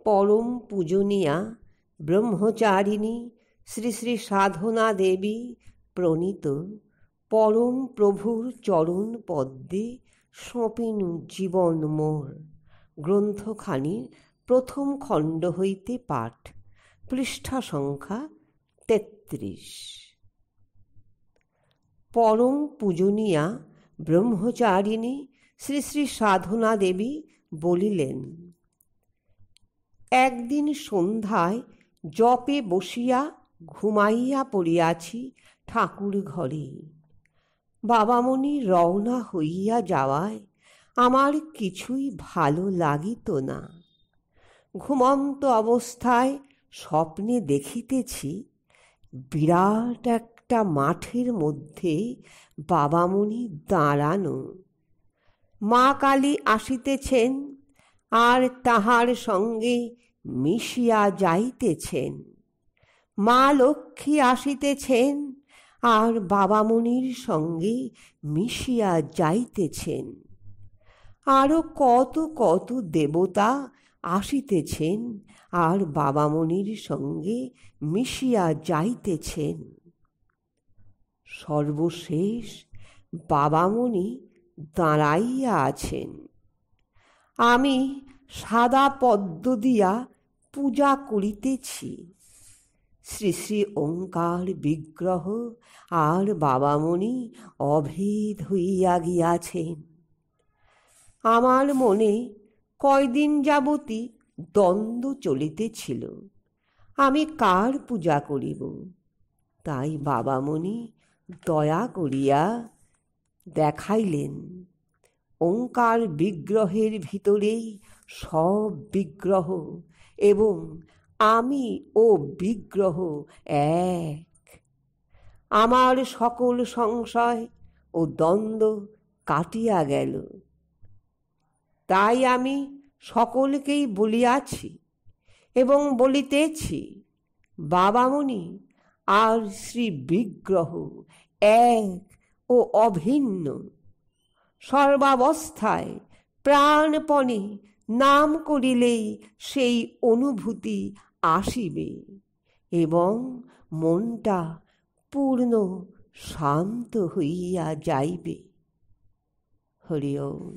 পরম পূজনীয়া ব্রহ্মচারিণী শ্রী শ্রী সাধনা দেবী প্রণীত পরম প্রভুর চরণ পদ্মে সঁপিন জীবন মোর গ্রন্থখানির প্রথম খণ্ড হইতে পাঠ, পৃষ্ঠা সংখ্যা ৩৩। পরম পূজনীয়া ব্রহ্মচারিণী শ্রী শ্রী সাধনা দেবী বলিলেন, একদিন সন্ধ্যায় জপে বসিয়া ঘুমাইয়া পড়িয়াছি ঠাকুর ঘরে। বাবামণি রওনা হইয়া যাওয়ায় আমার কিছুই ভালো লাগিত না। ঘুমন্ত অবস্থায় স্বপ্নে দেখিতেছি বিরাট একটা মাঠের মধ্যে বাবামণি দাঁড়ানো। মা কালী আসিতেছেন আর তাহার সঙ্গে মিশিয়া যাইতেছেন। মা লক্ষ্মী আসিতেছেন আর বাবামণির সঙ্গে মিশিয়া যাইতেছেন। আরো কত কত দেবতা আসিতেছেন আর বাবামণির সঙ্গে মিশিয়া যাইতেছেন। সর্বশেষ বাবামণি দাঁড়াইয়া আছেন। আমি সাদা পদ্ম দিয়া পূজা করিতেছি। শ্রী শ্রী ওঙ্কার বিগ্রহ আর বাবামণি অভেদ হইয়া গিয়াছেন। আমার মনে কয়দিন যাবতই দ্বন্দ্ব চলিতেছিল, আমি কার পূজা করিব। তাই বাবামণি দয়া করিয়া দেখাইলেন, ওঙ্কার বিগ্রহের ভিতরেই সব বিগ্রহ এবং আমি ও বিগ্রহ এক। আমার সকল সংশয় ও দ্বন্দ্ব কাটিয়া গেল। তাই আমি সকলকেই বলিয়াছি এবং বলিতেছি, বাবামণি আর শ্রী বিগ্রহ এক ও অভিন্ন। সর্বাবস্থায় প্রাণপণে নাম করিলেই সেই অনুভূতি আসিবে এবং মনটা পূর্ণ শান্ত হইয়া যাইবে। হরি ওম।